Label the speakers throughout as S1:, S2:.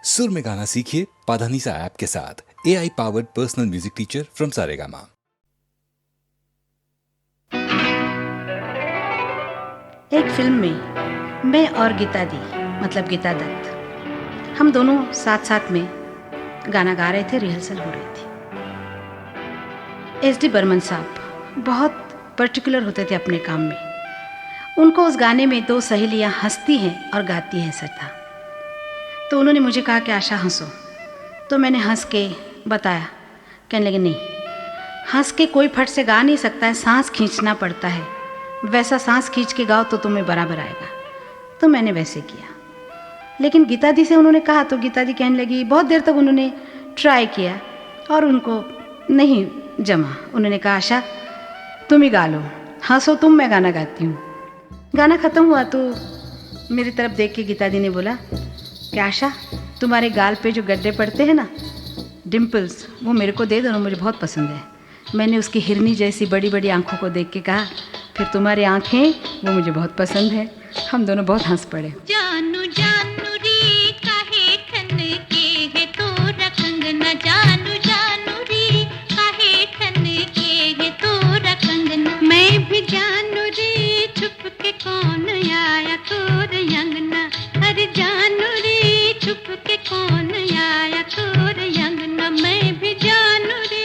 S1: सुर में गाना सीखिए पाधानीसा ऐप के साथ। AI powered personal music teacher from Saregama.
S2: एक फिल्म में मैं और गीता दी मतलब गीता दत्त, हम दोनों साथ साथ में गाना गा रहे थे, रिहर्सल हो रही थी। SD बर्मन साहब बहुत पर्टिकुलर होते थे अपने काम में। उनको उस गाने में दो सहेलियां हंसती हैं और गाती हैं ऐसा था। तो उन्होंने मुझे कहा कि आशा हंसो, तो मैंने हंस के बताया। कहने लगे नहीं, हंस के कोई फट से गा नहीं सकता है, सांस खींचना पड़ता है, वैसा सांस खींच के गाओ तो तुम्हें बराबर आएगा। तो मैंने वैसे किया। लेकिन गीता दी से उन्होंने कहा तो गीता दी कहने लगी, बहुत देर तक उन्होंने ट्राई किया और उनको नहीं जमा। उन्होंने कहा आशा तुम ही गा लो, हंसो तुम, मैं गाना गाती हूँ। गाना ख़त्म हुआ तो मेरी तरफ देख के गीता दी ने बोला कि आशा तुम्हारे गाल पे जो गड्ढे पड़ते हैं ना, डिम्पल्स, वो मेरे को दे दो, मुझे बहुत पसंद है। मैंने उसकी हिरनी जैसी बड़ी बड़ी आंखों को देख के कहा, फिर तुम्हारी आंखें वो मुझे बहुत पसंद है। हम दोनों बहुत हंस पड़े।
S3: जानू जानू रे काहे ठन के है तोरा कंगना, जानू जानू रे काहे ठन के है तोरा कंगना। मैं भी जानू रे छुप के कौन आया तोर अंगना, अरे जानू रे छुप के कौन आया तोर अंगना। मैं भी जानू रे।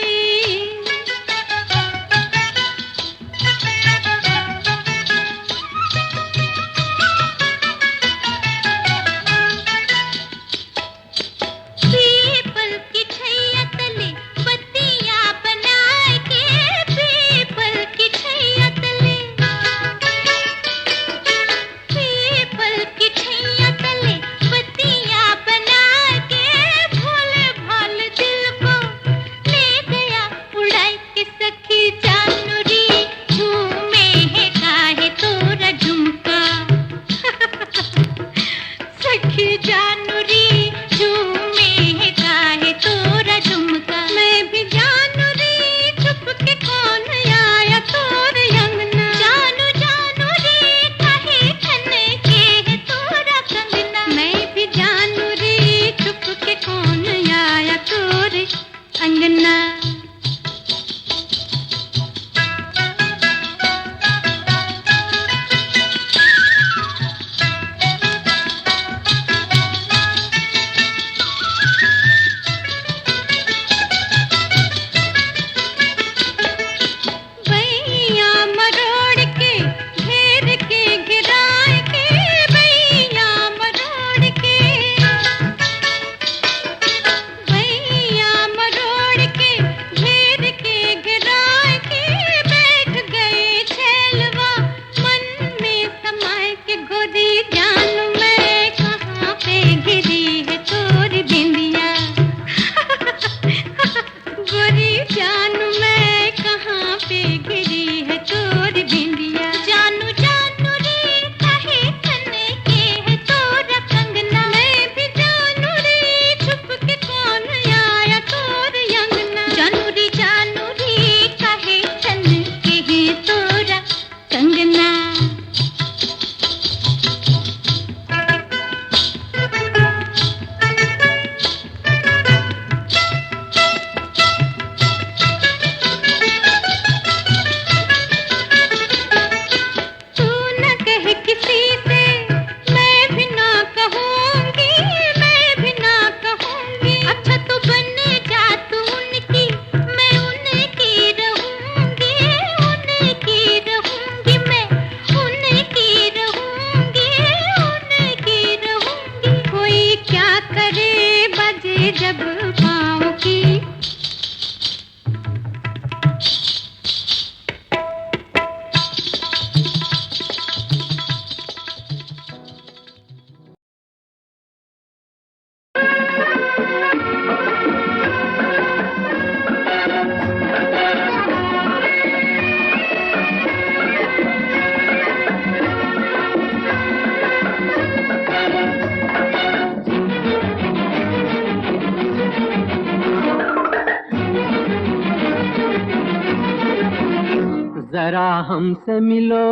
S4: जरा हमसे मिलो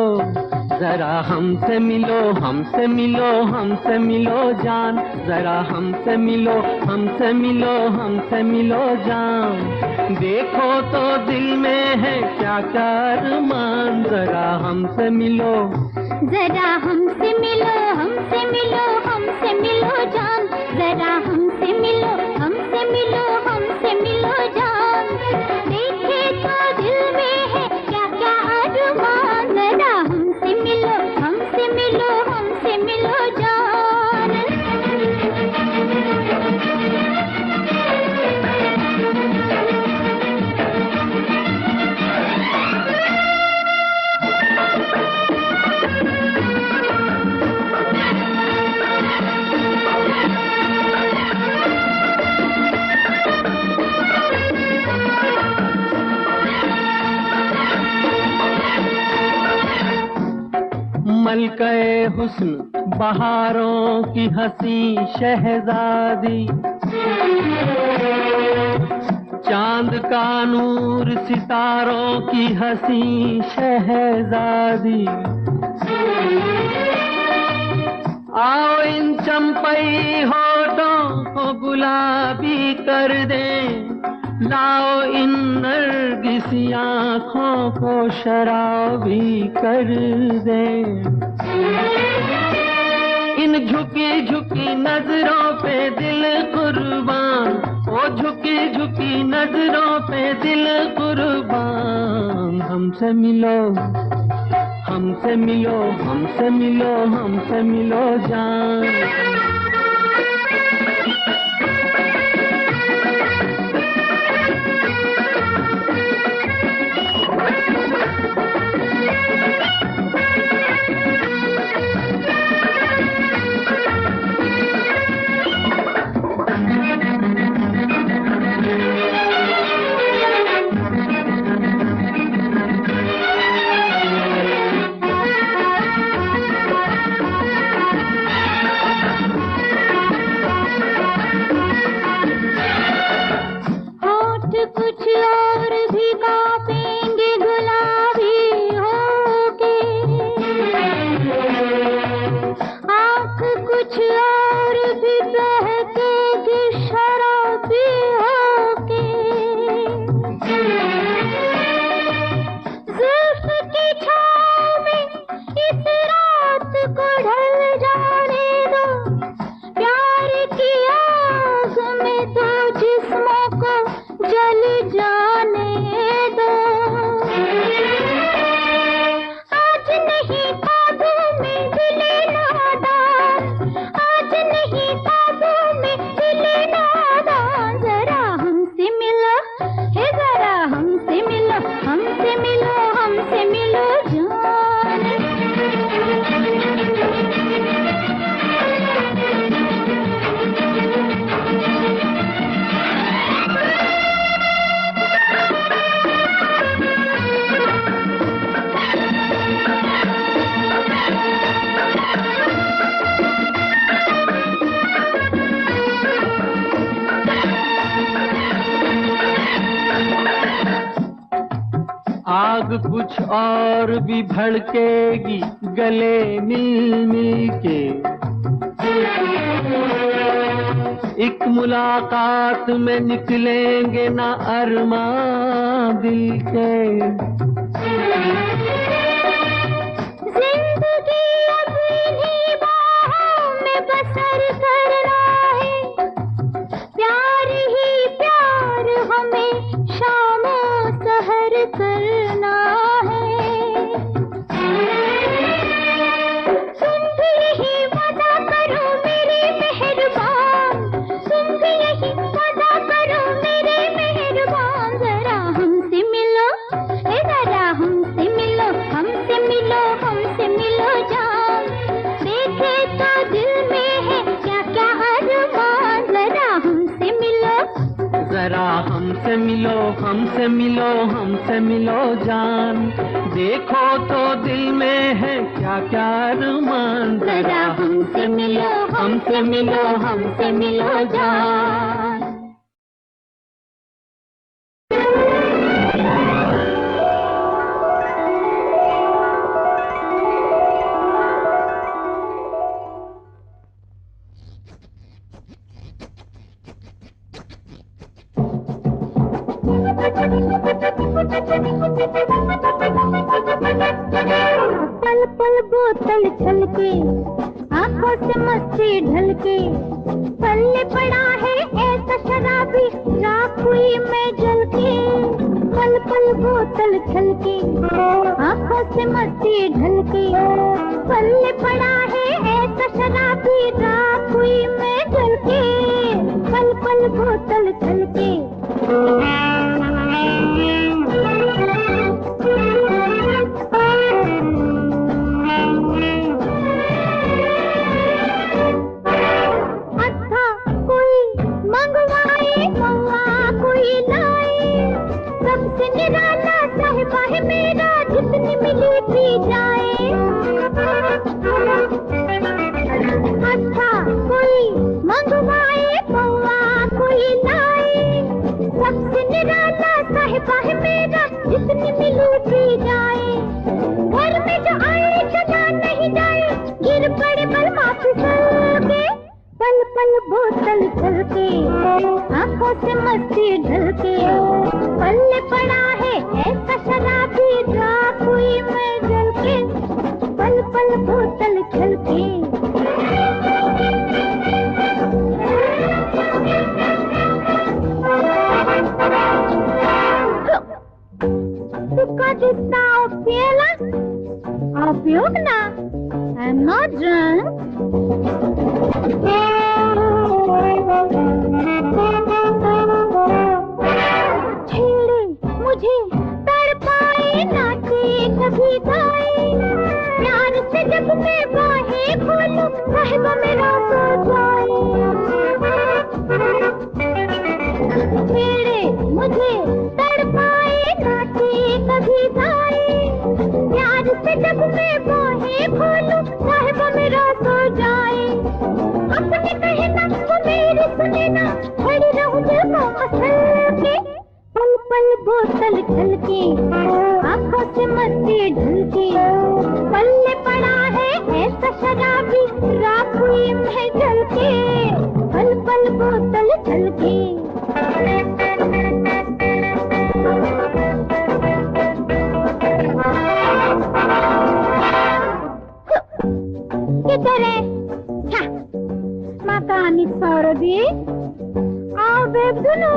S4: जरा हमसे मिलो हमसे मिलो हमसे मिलो जान, जरा हमसे मिलो हमसे मिलो हमसे मिलो जान। देखो तो दिल में है क्या क्या अरमान, जरा हमसे मिलो,
S3: जरा हमसे मिलो हमसे मिलो हमसे मिलो जान, जरा हमसे मिलो हमसे मिलो हमसे मिलो जान। देखे तो दिल में है क्या क्या अरमान, जरा हमसे मिलो हमसे मिलो हमसे मिलो जान।
S4: मलके हुस्न बहारों की हंसी शहजादी, चांद का नूर सितारों की हंसी शहजादी। आओ इन चंपई होठों को गुलाबी कर दे, लाओ इन नरगिसी आँखों को शराबी कर दे। इन झुकी झुकी नजरों पे दिल कुर्बान, ओ झुकी झुकी नजरों पे दिल कुर्बान। हमसे मिलो हमसे मिलो हमसे मिलो हमसे मिलो जान।
S3: कुछ और भी कांपेंगे गुलाबी होके, आँख कुछ और भी बहकेगी शराबी होके। जुल्फ की छाँव में इस रात को ढल जाने दो, प्यार की आग में तो जिस्मों को जल जाने दो। आज नहीं ख्वाबों में दिले नादान, आज नहीं ख्वाबों में दिले नादान। जरा हमसे मिलो है, जरा हमसे मिलो हमसे मिलो हमसे मिलो जान।
S4: आग कुछ और भी भड़केगी गले मिल मिल के, एक मुलाकात में निकलेंगे ना अरमान दिल के।
S3: जिंदगी अब इन्हीं बाहों में बसर करना है, प्यार ही प्यार हमें शामों सहर करना है। तुम भी यही वादा करो मेरे मेहरबान, तुम भी यही वादा करो मेरे मेहरबान। जरा हमसे मिलो है, जरा हमसे मिलो हमसे मिलो हमसे मिलो जान। देखे तो दिल में है क्या क्या अरमान, जरा हमसे मिलो,
S4: जरा हमसे मिलो हमसे मिलो हमसे मिलो जान। देखो तो दिल में है क्या क्या अरमान,
S3: जरा हमसे मिलो हमसे मिलो हमसे मिलो जान। पल पल बोतल छलके, आंखों से मस्ती ढलके, पल्ले पड़ा है ऐसा शराबी, राख हुई मैं जल के। पल पल बोतल छलके, आंखों से मस्ती ढलके, पल्ले पड़ा है ऐसा शराबी, राख हुई मैं जल के। पल पल बोतल छलके। सबसे निराला साहिबा है मेरा, जितनी मिली पी जाए। अच्छा कोई मंगवाए पौवा कोई लाए, सबसे निराला साहिबा है मेरा, जितनी मिली पी जाए। घर में जो आए चला नहीं जाए, गिर पड़े बलमा फिसल के। पल पल बोतल छलके, आंखों से मस्ती ढलके, पल्ले पड़ा है ऐसा शराबी, राख हुई मैं जल के। पल पल बोतल छलके। तुका दिसता पियला उपयोग ना, आई एम नॉट ड्रंक। छेड़े मुझे तड़पाए, नाचे कभी गाए, प्यार से जब मैं बाहें खोलूं, साहिबा मेरा सो जाए। छेड़े मुझे तड़पाए, नाचे कभी गाए, प्यार से जब मैं बाहें खोलूं, साहिबा मेरा सो जाए। अपने कहे ना वो मेरी सुने ना, खड़ी रहूं दिल को मसल के। पल पल बोतल छलके, आंखों से मस्ती ढलके, पल्ले पड़ा है ऐसा शराबी, राख हुई मैं जल के। पल पल बोतल छलके। किधर है makanin Sarodi? Oh, babe, duno.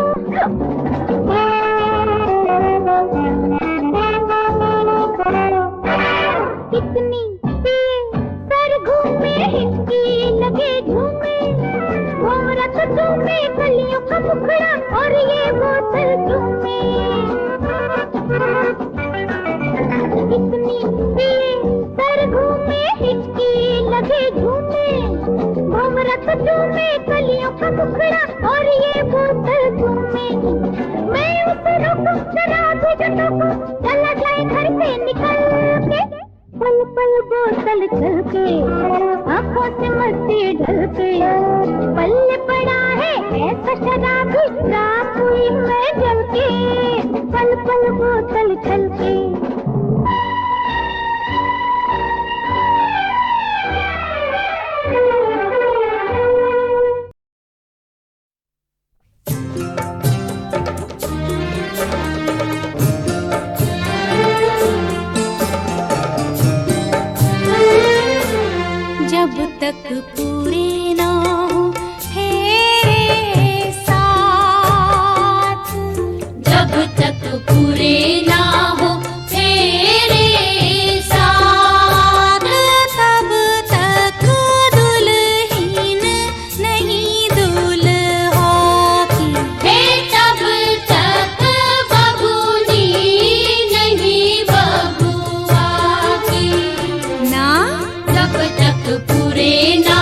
S3: कितनी सर घूमे, हिचकी लगे झूमे, घूमरा तो झूमे, गलियों का मुखड़ा और ये बोतल झूमे। कितनी सर घूमे, हिचकी लगे झूमे, घूमरा तो झूमे, गलियों का मुखड़ा और ये बोतल झूमे। मैं उसे रोकूं, शराब जो टोकूं, चला जाए घर से निकल के। पल पल बोतल छलके, आंखों से मस्ती ढलके, पल्ले पड़ा है ऐसा शराबी, राख हुई मैं जल के। पल पल बोतल छलके।
S5: जब तक पूरे ना हो तेरे साथ, जब तक पूरे ना हो तेरे साथ, तब तक दुल्हन नहीं दुल्हा की, हे तब तक बबूनी नहीं बबुआ की ना, जब तक पूरे ना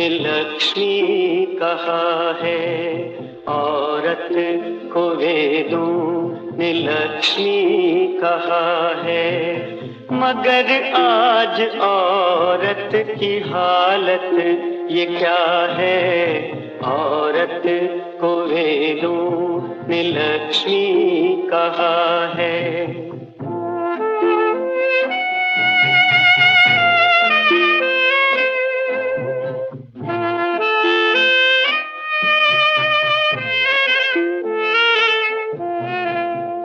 S6: ने लक्ष्मी कहा है, औरत को वेदों ने लक्ष्मी कहा है। मगर आज औरत की हालत ये क्या है, औरत को वेदों ने लक्ष्मी कहा है।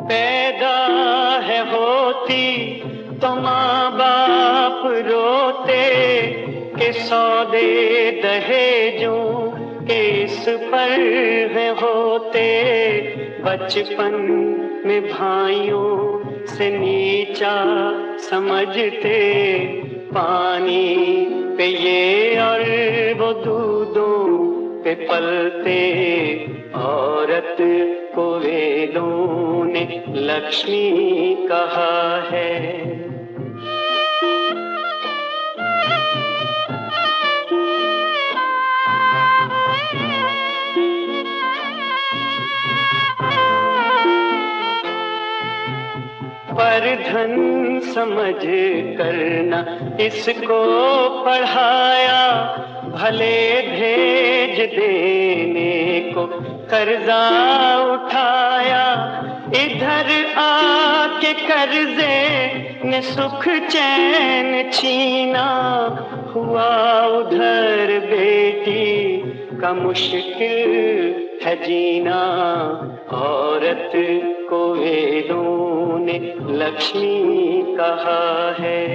S6: पैदा है होती तो माँ बाप रोते के सौदे दहेजों के इस पर है होते। बचपन में भाइयों से नीचा समझते, पानी पे ये और वो दूधों पे पलते। औरत को वेदों ने लक्ष्मी कहा है। पर धन समझ करना इसको पढ़ाया, भले भेज देने को कर्जा उठाया। इधर आके कर्जे ने सुख चैन छीना, हुआ उधर बेटी का मुश्किल है जीना। औरत को वेदों ने लक्ष्मी कहा है।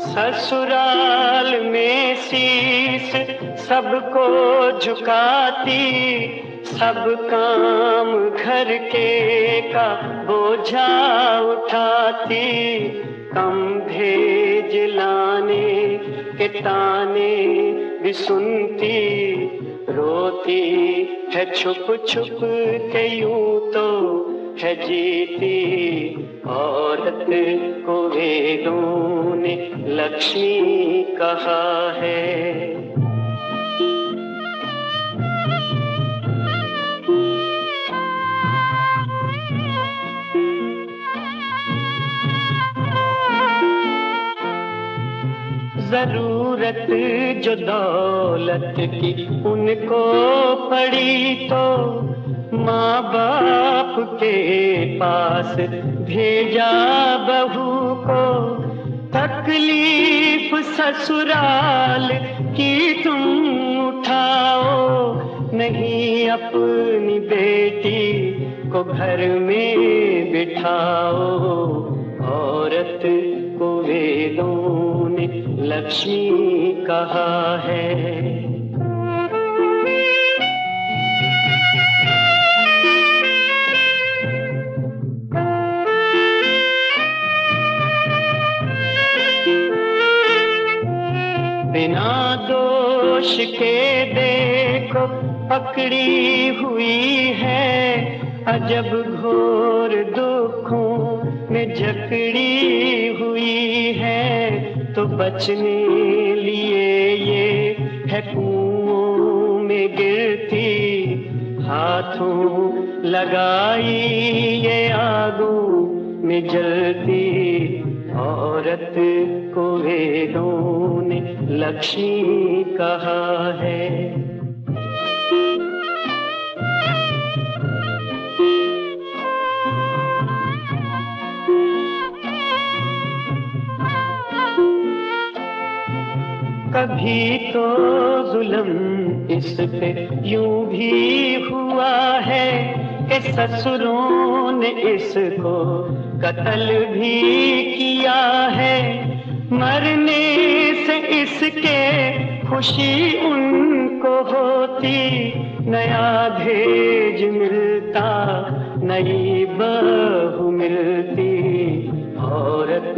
S6: ससुराल में शीश सबको झुकाती, सब काम घर के का बोझा उठाती। कम भेज लाने के ताने भी सुनती, रोती है छुप छुप के यूं तो है जीती। औरत को वेदों ने लक्ष्मी कहा है। जरूरत जो दौलत की उनको पड़ी तो माँ बाप के पास भेजा बहू को। तकलीफ ससुराल की तुम उठाओ, नहीं अपनी बेटी को घर में बिठाओ। औरत को वेदों ने लक्ष्मी कहा है। बिना दोष के देखो पकड़ी हुई है, अजब घोर दुखों में जकड़ी हुई है। तो बचने लिए ये है कुओं में गिरती, हाथों लगाई ये आगों में जलती। औरत को वेदों ने लक्ष्मी कहा है। कभी तो जुल्म इस पे यूं भी हुआ है कि ससुरों ने इसको कत्ल भी किया है। मरने से इसके खुशी उनको होती, नया भेज मिलता नई बहू मिलती। औरत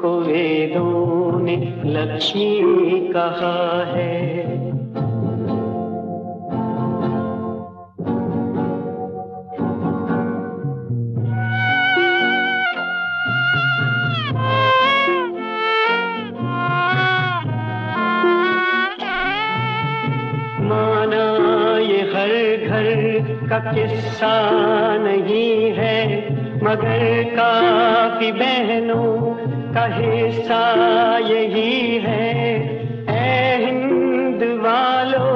S6: को वेदों ने लक्ष्मी कहा है। का किस्सा नहीं है, मगर काफी बहनों का हिस्सा यही है। ऐ हिंद वालों,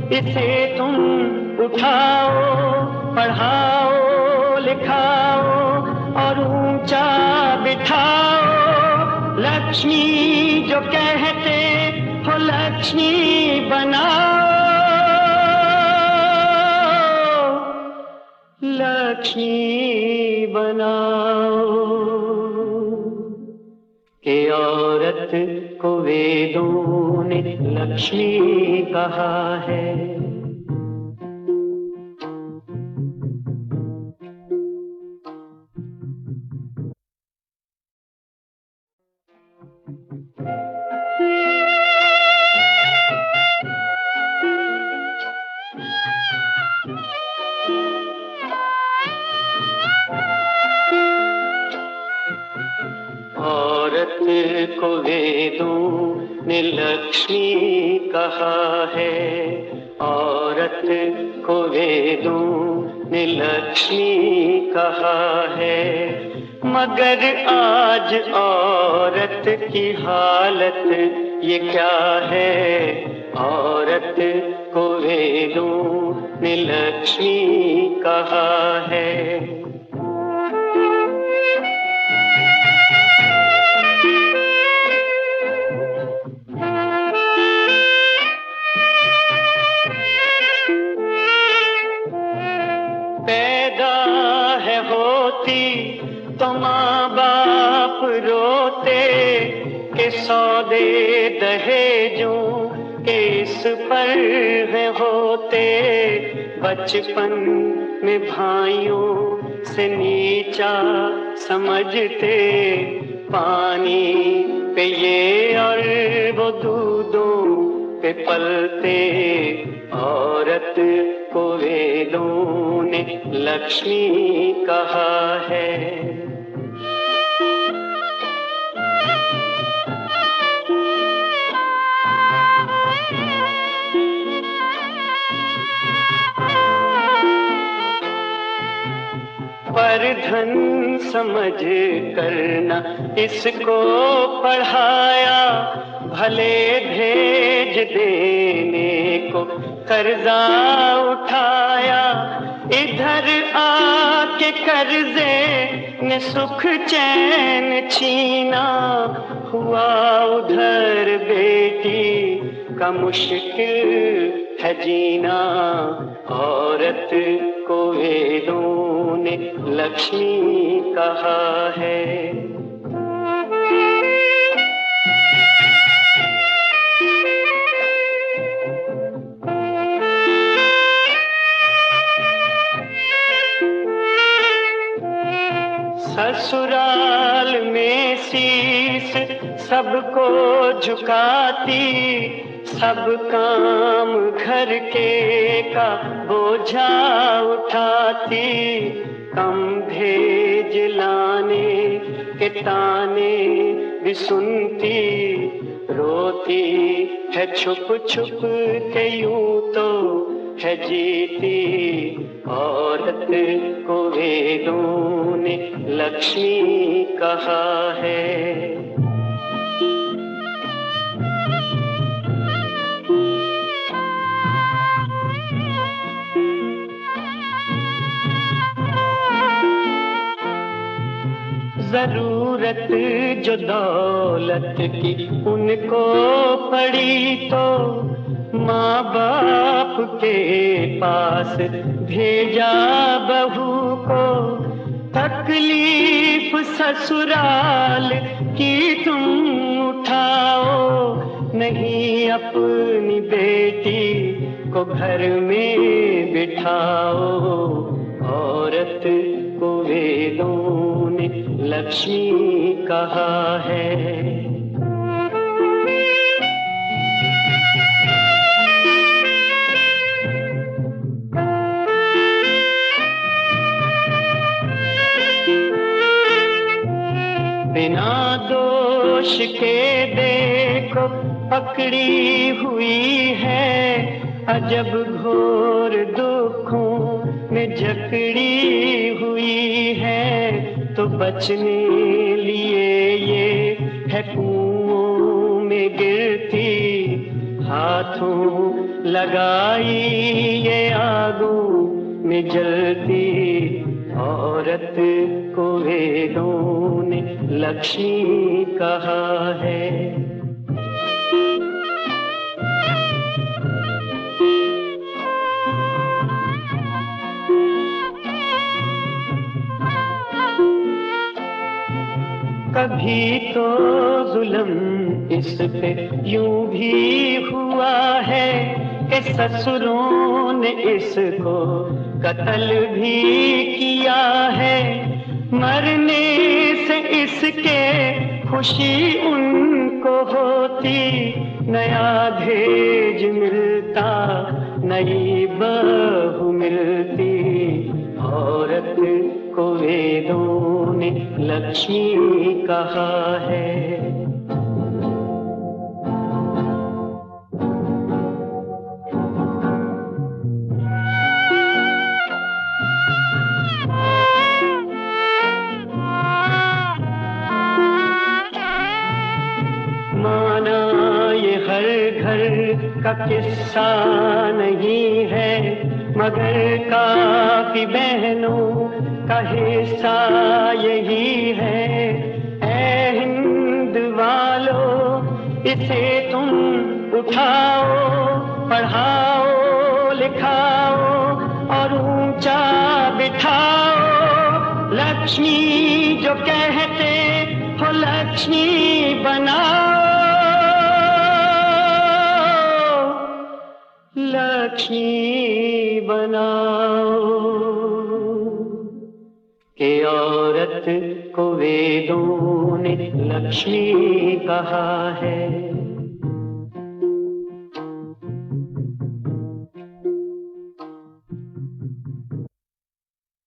S6: इसे तुम उठाओ, पढ़ाओ लिखाओ और ऊंचा बिठाओ। लक्ष्मी जो कहते हो लक्ष्मी बनाओ, लक्ष्मी बनाओ। कि औरत को वेदों ने लक्ष्मी कहा है। औरत को वेदों ने लक्ष्मी कहा है, औरत को वेदों ने लक्ष्मी कहा है। मगर आज औरत की हालत ये क्या है, औरत को वेदों ने लक्ष्मी कहा है। तो माँ बाप रोते के सौदे दहेजों के इस पर है होते। बचपन में भाइयों से नीचा समझते, पानी पे ये और वो दूधों पे पलते। औरत को वेदों ने लक्ष्मी कहा है। पर धन समझ करना इसको पढ़ाया, भले भेज देने को कर्जा उठाया। इधर आके कर्जे ने सुख चैन छीना, हुआ उधर बेटी का मुश्किल है जीना। औरत को वेदों ने लक्ष्मी कहा है। ससुराल में शीश सबको झुकाती, सब काम घर के का बोझा उठाती। कम भेज लाने के ताने भी सुनती, रोती है छुप छुप के यूं तो है जीती। औरत को वेदों ने लक्ष्मी कहा है। जरूरत जो दौलत की उनको पड़ी, तो माँ बाप के पास भेजा बहू को। तकलीफ ससुराल की तुम उठाओ, नहीं अपनी बेटी को घर में बिठाओ। औरत को वेदों ने लक्ष्मी कहा है। बिना दोष के देखो पकड़ी हुई है, अजब घोर दुखों में जकड़ी हुई है तो बचने लिए ये है कुओं में गिरती, हाथों लगाई ये आगों में जलती। औरत को वेदों ने लक्ष्मी कहा है। कभी तो जुल्म इस पे यूं भी हुआ है कि ससुरों ने इसको कत्ल भी किया है। मरने से इसके खुशी उनको होती, नया भेज मिलता, नई बहू मिलती। औरत को वेदों ने लक्ष्मी कहा है। माना ये हर घर का किस्सा नहीं है, मगर काफी बहनों का हिस्सा यही है। ऐ हिंद वालों, इसे तुम उठाओ, पढ़ाओ, लिखाओ और ऊंचा बिठाओ। लक्ष्मी जो कहते हो लक्ष्मी बनाओ, लक्ष्मी बनाओ। कि औरत को वेदों ने लक्ष्मी कहा है।